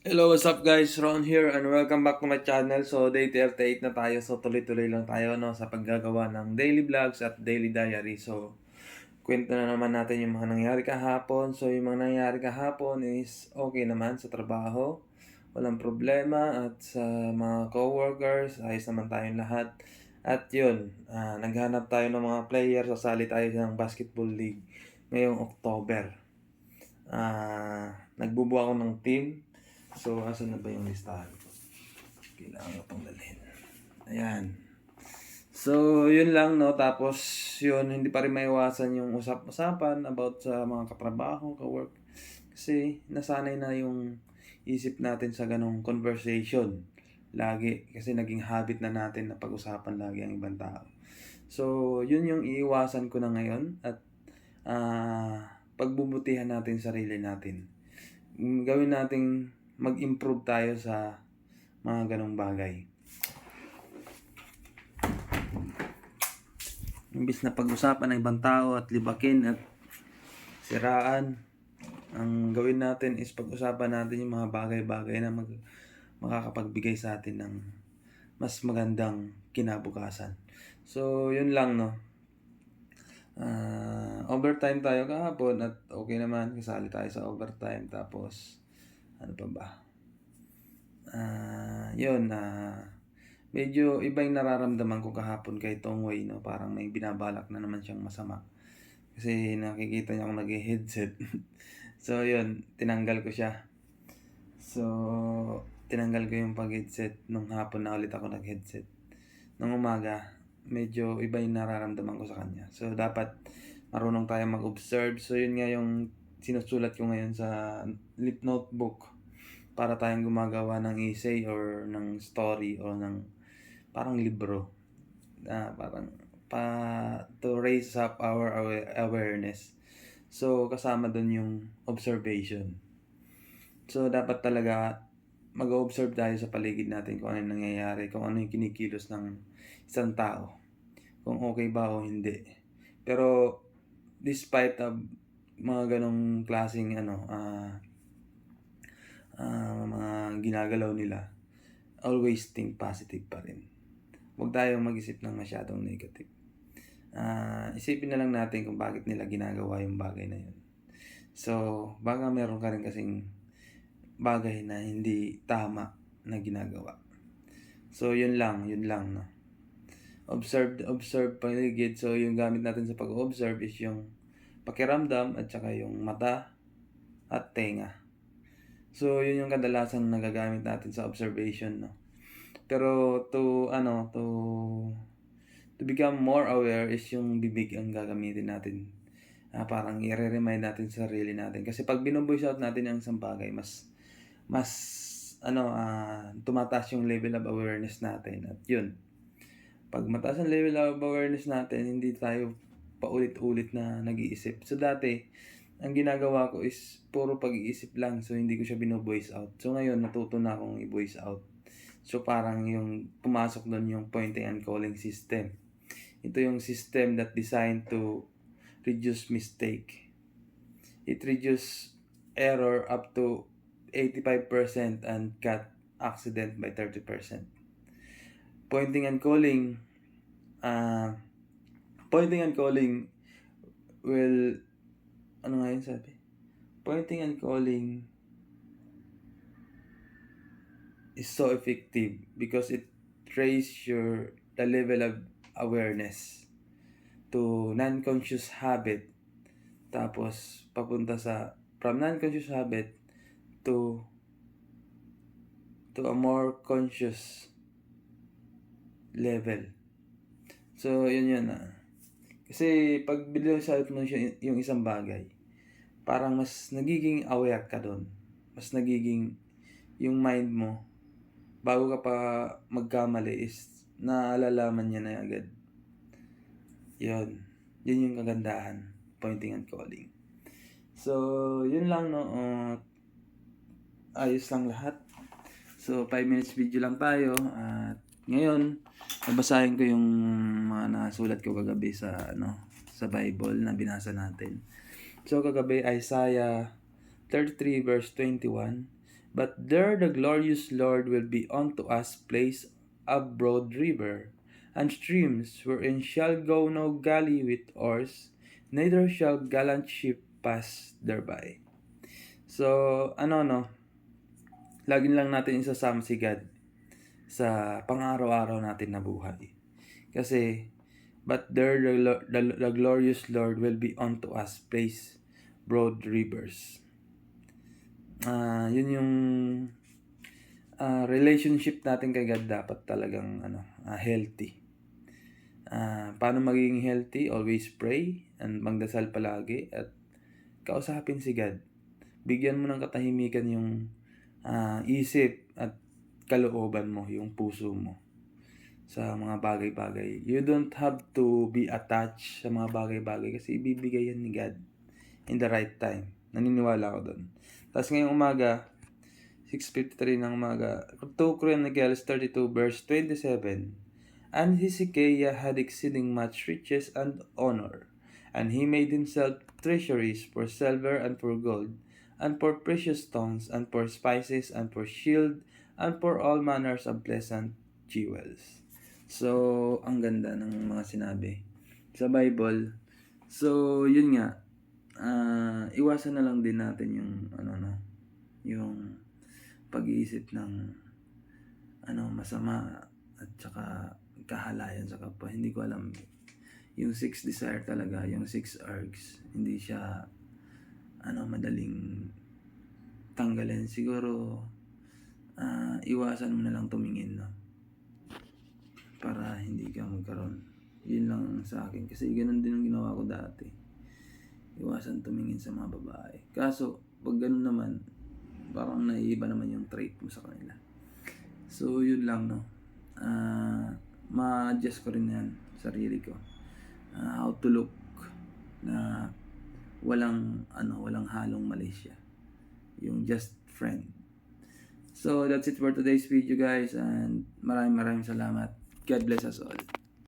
Hello, what's up guys? Ron here and welcome back to my channel. So day 38 na tayo. So tuloy-tuloy lang tayo sa paggagawa ng daily vlogs at daily diary. So kwento na naman natin yung mga nangyari kahapon. So yung mga nangyari kahapon is okay naman sa trabaho. Walang problema at sa mga coworkers, ayos naman tayong lahat. At yun, naghanap tayo ng mga player. Sasali tayo ng basketball league ngayong October. Nagbubuo ako ng team. So, asan na ba yung listahan ko? Kailangan ko itong dalhin. Ayan. So, yun lang, no? Tapos, yun, hindi pa rin maiwasan yung usap-usapan about sa mga katrabaho, ka-work. Kasi, nasanay na yung isip natin sa ganong conversation. Lagi. Kasi naging habit na natin na pag-usapan lagi ang ibang tao. So, yun yung iiwasan ko na ngayon. At, pagbubutihan natin sarili natin. Gawin nating mag-improve tayo sa mga ganong bagay. Imbis na pag-usapan ng ibang tao at libakin at siraan, ang gawin natin is pag-usapan natin yung mga bagay-bagay na makakapagbigay sa atin ng mas magandang kinabukasan. So, yun lang, no? Overtime tayo kahapon at okay naman, kasali tayo sa overtime. Tapos, ano pa ba? Medyo iba yung nararamdaman ko kahapon kay Tongwei, no? Parang may binabalak na naman siyang masama. Kasi nakikita niya akong nag-headset. So, yun, tinanggal ko siya. So, tinanggal ko yung pag-headset nung hapon na ulit ako nag-headset. Nung umaga, medyo iba yung nararamdaman ko sa kanya. So, dapat marunong tayo mag-observe. So, yun nga yung sinusulat ko ngayon sa lip notebook para tayong gumagawa ng essay or ng story or ng parang libro. Parang to raise up our awareness. So, kasama dun yung observation. So, dapat talaga mag-observe tayo sa paligid natin kung ano yung nangyayari, kung ano yung kinikilos ng isang tao. Kung okay ba o hindi. Pero, despite of mga ganong klaseng mga ginagalaw nila, always think positive pa rin. Huwag tayong mag-isip ng masyadong negative. Isipin na lang natin kung bakit nila ginagawa yung bagay na yun. So, baka meron ka rin kasing bagay na hindi tama na ginagawa. So, yun lang, no. Observe paligid. So, yung gamit natin sa pag-observe is yung pakiramdam at saka yung mata at tenga. So, yun yung kadalasan nagagamit natin sa observation, no. Pero to become more aware is yung bibig ang gagamitin natin. Parang i-remind natin sa sarili natin. Kasi pag bino-voice out natin ang isang bagay, mas tumataas yung level of awareness natin. At yun, pag mataas ang level of awareness natin, hindi tayo paulit-ulit na nag-iisip. So dati, ang ginagawa ko is puro pag-iisip lang. So hindi ko siya bino-voice out. So ngayon, natuto na akong i-voice out. So parang yung pumasok doon yung pointing and calling system. Ito yung system that designed to reduce mistake. It reduce error up to 85% and cut accident by 30%. Pointing and calling will ano nga yun sabi? Pointing and calling is so effective because it raises the level of awareness to non-conscious habit, tapos papunta from non-conscious habit to a more conscious level. So yun kasi pag binusalit mo siya yung isang bagay, parang mas nagiging aware ka doon, mas nagiging yung mind mo bago ka pa magkamali is naalalaman niya na agad. Yun yung kagandahan, pointing and calling. So, yun lang, no. Ayos lang lahat. So, 5 minutes video lang tayo. At ngayon, babasahin ko yung mga nasulat ko kagabi sa Bible na binasa natin. So, kagabi, Isaiah 33 verse 21. But there the glorious Lord will be unto us place a broad river, and streams wherein shall go no galley with oars, neither shall gallant ship pass thereby. So, no, lagi lang natin isasama si God sa pang-araw-araw natin na buhay. Kasi, but there the glorious Lord will be unto us place broad rivers. Yun yung relationship natin kay God dapat talagang healthy. Paano magiging healthy? Always pray and magdasal palagi at kausapin si God. Bigyan mo ng katahimikan yung isip at kalooban mo, yung puso mo sa mga bagay-bagay. You don't have to be attached sa mga bagay-bagay kasi ibibigay yan ni God in the right time. Naniniwala ako doon. Tapos ngayong umaga, 6:53 ng umaga, 2 Chronicles 32 verse 27. And Hezekiah had exceeding much riches and honor, and he made himself treasuries for silver and for gold, and for precious stones, and for spices, and for shield, and for all manners of pleasant jewels. So, ang ganda ng mga sinabi sa Bible. So, yun nga, iwasan na lang din natin yung yung pag-iisip ng masama at saka kahalayan sa kapwa. Hindi ko alam yung 6 desire talaga, yung 6 urges, hindi siya madaling tanggalin. Siguro iwasan mo na lang tumingin, no? Para hindi ka magkaroon. Yun lang sa akin kasi ganun din ang ginawa ko dati. Iwasan tumingin sa mga babae. Kaso pag ganun naman, parang naiiba naman yung trait mo sa kanila. So yun lang, no. Ma-adjust ko rin yan sarili ko. How to look na walang halong malisya. Yung just friend. So that's it for today's video, guys, and maraming salamat. God bless us all.